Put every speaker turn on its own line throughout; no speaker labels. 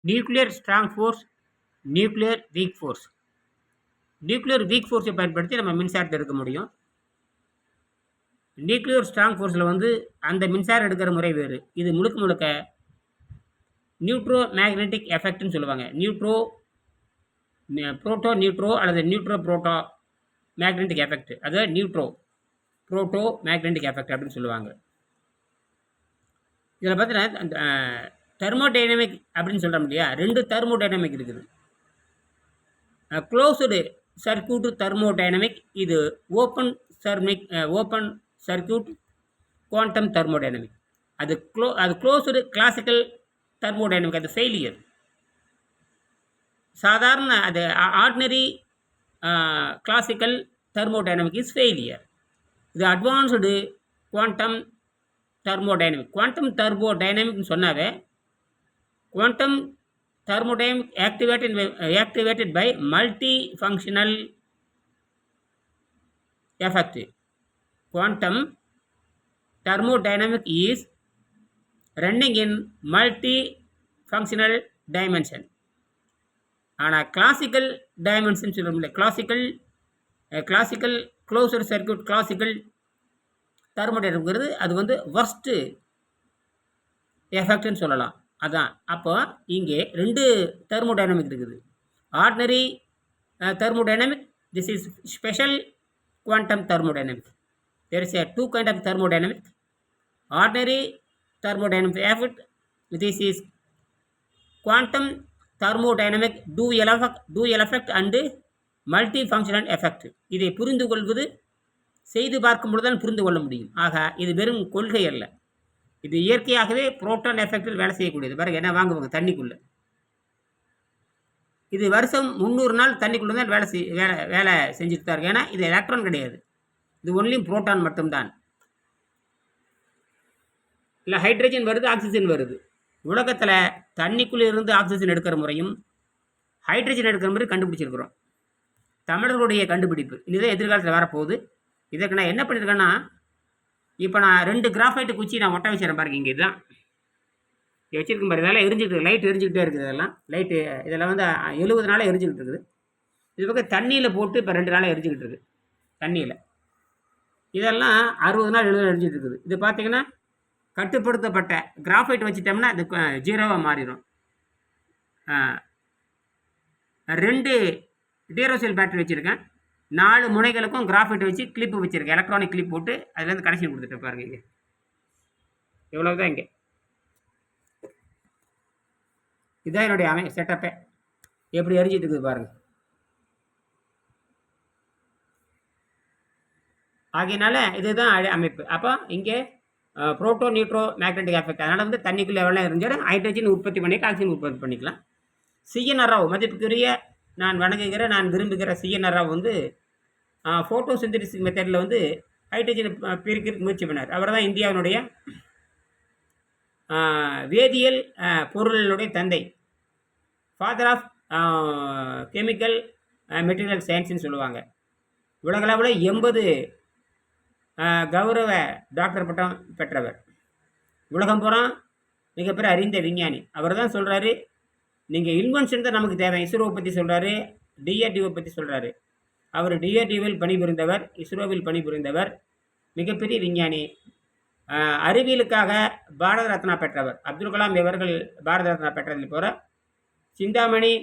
Nuclear strong force, nuclear weak force. Nuclear weak ஃபோர்ஸை பயன்படுத்தி நம்ம மின்சாரத்தை எடுக்க முடியும். நியூக்ளியர் ஸ்ட்ராங் ஃபோர்ஸில் வந்து அந்த மின்சாரம் எடுக்கிற முறை வேறு. இது முழுக்க முழுக்க நியூட்ரோ மேக்னெட்டிக் எஃபெக்ட்னு சொல்லுவாங்க. புரோட்டோ நியூட்ரோ அல்லது நியூட்ரோ புரோட்டோ மேக்னெட்டிக் எஃபெக்ட், அதாவது புரோட்டோ மேக்னெட்டிக் எஃபெக்ட் அப்படின்னு சொல்லுவாங்க. இதில் பார்த்தீங்கன்னா அந்த தெர்மோடைனமிக் அப்படின்னு சொல்கிறோம் இல்லையா, 2 தெர்மோடைனமிக் இருக்குது. க்ளோஸ்டு சர்க்யூட் தெர்மோடைனமிக், இது ஓப்பன் சர்க்யூட் குவாண்டம் தெர்மோடைனமிக். அது க்ளோஸ்டு கிளாசிக்கல் தெர்மோடைனமிக், அது ஃபெயிலியர். சாதாரண அது ordinary classical thermodynamic is failure. இது அட்வான்ஸ்டு குவாண்டம் தெர்மோடைனமிக். குவாண்டம் தெர்மோடைனமிக்னு சொன்னாவே quantum thermodynamic activated by multi functional effect. Quantum thermodynamic is running in multi-functional dimension. ஆனால் classical dimension சொல்கிறோம்ல, classical closed circuit classical தெர்மோடைனமிக்கிறது அது வந்து வர்ஸ்ட்டு எஃபெக்ட்னு சொல்லலாம். அதான் அப்போ இங்கே 2 தெர்மோடைனமிக் இருக்குது. Ordinary thermodynamic, this is special quantum thermodynamics. There is a 2 kind of thermodynamic. Ordinary thermodynamic effect, this is quantum thermodynamic dual effect and multifunctional effect. இதை புரிந்து கொள்வது செய்து பார்க்கும் பொழுது தான் புரிந்து கொள்ள முடியும். ஆக இது வெறும் கொள்கை அல்ல, இது இயற்கையாகவே புரோட்டான் எஃபெக்டில் வேலை செய்யக்கூடியது. பாருங்க என்ன வாங்குவாங்க தண்ணிக்குள்ள, இது வருஷம் 300 நாள் தண்ணிக்குள்ளே தான் வேலை செஞ்சுட்டு தான் இருக்கு. ஏன்னா இது எலக்ட்ரான் கிடையாது, இது ஒன்லியும் புரோட்டான் மட்டும்தான். இல்லை ஹைட்ரஜன் வருது, ஆக்சிஜன் வருது. உலகத்தில் தண்ணிக்குள்ளே இருந்து ஆக்சிஜன் எடுக்கிற முறையும் ஹைட்ரஜன் எடுக்கிற முறையும் கண்டுபிடிச்சிருக்கிறோம். தமிழர்களுடைய கண்டுபிடிப்பு இதுதான் எதிர்காலத்தில் வரப்போகுது. இதற்கு நான் என்ன பண்ணியிருக்கேன்னா, இப்போ நான் 2 கிராஃபைட்டு குச்சி நான் ஒட்ட வச்சுறேன் பாருங்க. இங்கே இதுதான் வச்சிருக்கும் பாரு, இதெல்லாம் எரிஞ்சிக்கிட்டு லைட் எரிஞ்சிக்கிட்டே இருக்குது. இதெல்லாம் லைட்டு இதெல்லாம் வந்து 70 நாளாக எரிஞ்சிக்கிட்டு இருக்குது. இது பக்கம் தண்ணியில் போட்டு இப்போ 2 நாளாக எரிஞ்சிக்கிட்டு இருக்குது தண்ணியில். இதெல்லாம் 60 நாள் 70 நாள் எரிஞ்சிட்டு இருக்குது. இது பார்த்தீங்கன்னா கட்டுப்படுத்தப்பட்ட கிராஃபைட் வச்சுட்டோம்னா அது 0வாக மாறிடும். 2 டீரோசெல் பேட்டரி வச்சுருக்கேன். 4 முனைகளுக்கும் கிராஃபைட் வச்சு கிளிப்பு வச்சுருக்கேன், எலக்ட்ரானிக் கிளிப் போட்டு அதுலேருந்து கனெக்ஷன் கொடுத்துட்டு பாருங்க. இங்கே இவ்வளவுதான். இங்கே இதுதான் என்னுடைய செட்டப்பே. எப்படி எரிஞ்சிட்டு இருக்குது பாருங்கள். ஆகையினால இதுதான் அமைப்பு. அப்போ இங்கே புரோட்டோ நியூட்ரோ மேக்னெட்டிக் எஃபெக்ட். அதனால் வந்து தண்ணிக்குள்ளே எவ்வளோ இருந்தாலும் ஹைட்ரஜன் உற்பத்தி பண்ணிக்கலாம், ஆக்சிஜன் உற்பத்தி பண்ணிக்கலாம். CNR ராவ் மதிப்புக்குரிய நான் வணங்குகிற நான் விரும்புகிற CNR ராவ் வந்து ஃபோட்டோ சிந்தசிஸ் மெத்தடில் வந்து ஹைட்ரஜனை பிரிக்கிறதுக்கு முயற்சி பண்ணார். அவர் தான் இந்தியாவினுடைய வேதியியல் பொருளினுடைய தந்தை, ஃபாதர் ஆஃப் கெமிக்கல் மெட்டீரியல் சயின்ஸ்னு சொல்லுவாங்க. உலகளவில் 80 கௌரவ டாக்டர் பட்டம் பெற்றவர். உலகம் பூரா மிகப்பெரிய அறிந்த விஞ்ஞானி. அவர் தான் சொல்கிறாரு, நீங்கள் இன்வென்ஷன் தான் நமக்கு தேவை. இஸ்ரோவை பற்றி சொல்கிறாரு, DRDO பற்றி சொல்கிறாரு. அவர் DRDOவில் பணிபுரிந்தவர், இஸ்ரோவில் பணிபுரிந்தவர், மிகப்பெரிய விஞ்ஞானி. அறிவியலுக்காக பாரத ரத்னா பெற்றவர். அப்துல் கலாம் இவர்கள் பாரத ரத்னா பெற்றதில் போகிற சிந்தாமணி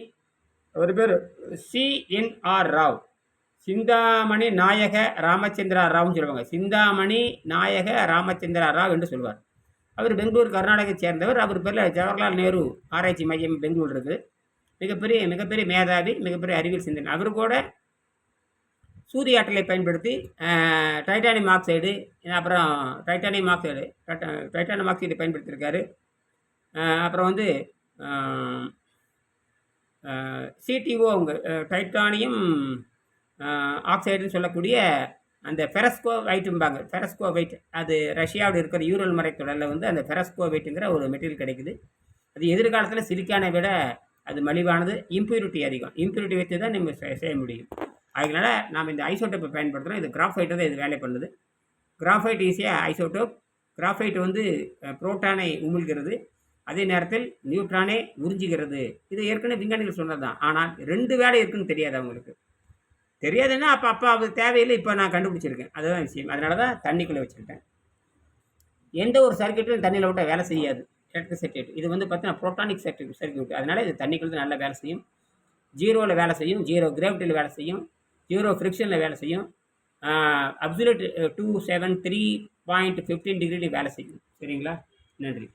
ஒரு பேர் CNR ராவ், சிந்தாமணி நாயக ராமச்சந்திரா ராவ்னு சொல்லுவாங்க. சிந்தாமணி நாயக ராமச்சந்திரா ராவ் என்று சொல்வார். அவர் பெங்களூர் கர்நாடகத்தை சேர்ந்தவர். அவர் பேரில் ஜவஹர்லால் நேரு ஆராய்ச்சி மையம் பெங்களூர் இருக்குது. மிகப்பெரிய மேதாவி, மிகப்பெரிய அறிவியல் சிந்தனை. அவர் கூட சூரிய ஆற்றலை பயன்படுத்தி டைட்டானியம் ஆக்சைடு, அப்புறம் டைட்டானியம் ஆக்சைடு பயன்படுத்தியிருக்காரு. அப்புறம் வந்து CTO அவங்க டைட்டானியம் ஆக்சைடுன்னு சொல்லக்கூடிய அந்த ஃபெரஸ்கோவைட்டும்பாங்க. ஃபெரஸ்கோவைட் அது ரஷ்யாவில் இருக்கிற யூரல் மலைத்தொடரில் வந்து அந்த ஃபெரஸ்கோவைட்டுங்கிற ஒரு மெட்டீரியல் கிடைக்குது. அது எதிர்காலத்தில் சிலிக்கானை விட அது மலிவானது, இம்ப்யூரிட்டி அதிகம். இம்ப்யூரிட்டி வைத்து தான் நம்ம செய்ய முடியும். அதனால் நாம் இந்த ஐசோட்டோப்பை பயன்படுத்துகிறோம். இது கிராஃபைட்டை தான் இது வேலை பண்ணுது. கிராஃபைட் ஈஸியாக ஐசோட்டோப். கிராஃபைட் வந்து புரோட்டானை உமிழ்கிறது. அதே நேரத்தில் நியூட்ரானே உறிஞ்சுகிறது. இது ஏற்கனவே விஞ்ஞானிகள் சொன்னது தான். ஆனால் 2 வேலை இருக்குன்னு தெரியாது அவங்களுக்கு. தெரியாதுன்னா அப்போ அது தேவையில்லை. இப்போ நான் கண்டுபிடிச்சிருக்கேன். அதுதான் விஷயம். அதனால தான் தண்ணிக்குள்ளே வச்சுக்கிட்டேன். எந்த ஒரு சர்க்யூட்டும் தண்ணியில் விட்டால் வேலை செய்யாது. எலக்ட்ரிக் சர்க்யூட் இது வந்து பார்த்தீங்கன்னா புரோட்டானிக் சர்க்யூட். அதனால இது தண்ணிக்குள்ள நல்லா வேலை செய்யும். 0ல் வேலை செய்யும், 0 கிராவிட்டியில் வேலை செய்யும், 0 ஃப்ரிக்ஷனில் வேலை செய்யும், அப்சல்யூட் 273.15 டிகிரியில் வேலை செய்யும். சரிங்களா? நன்றி.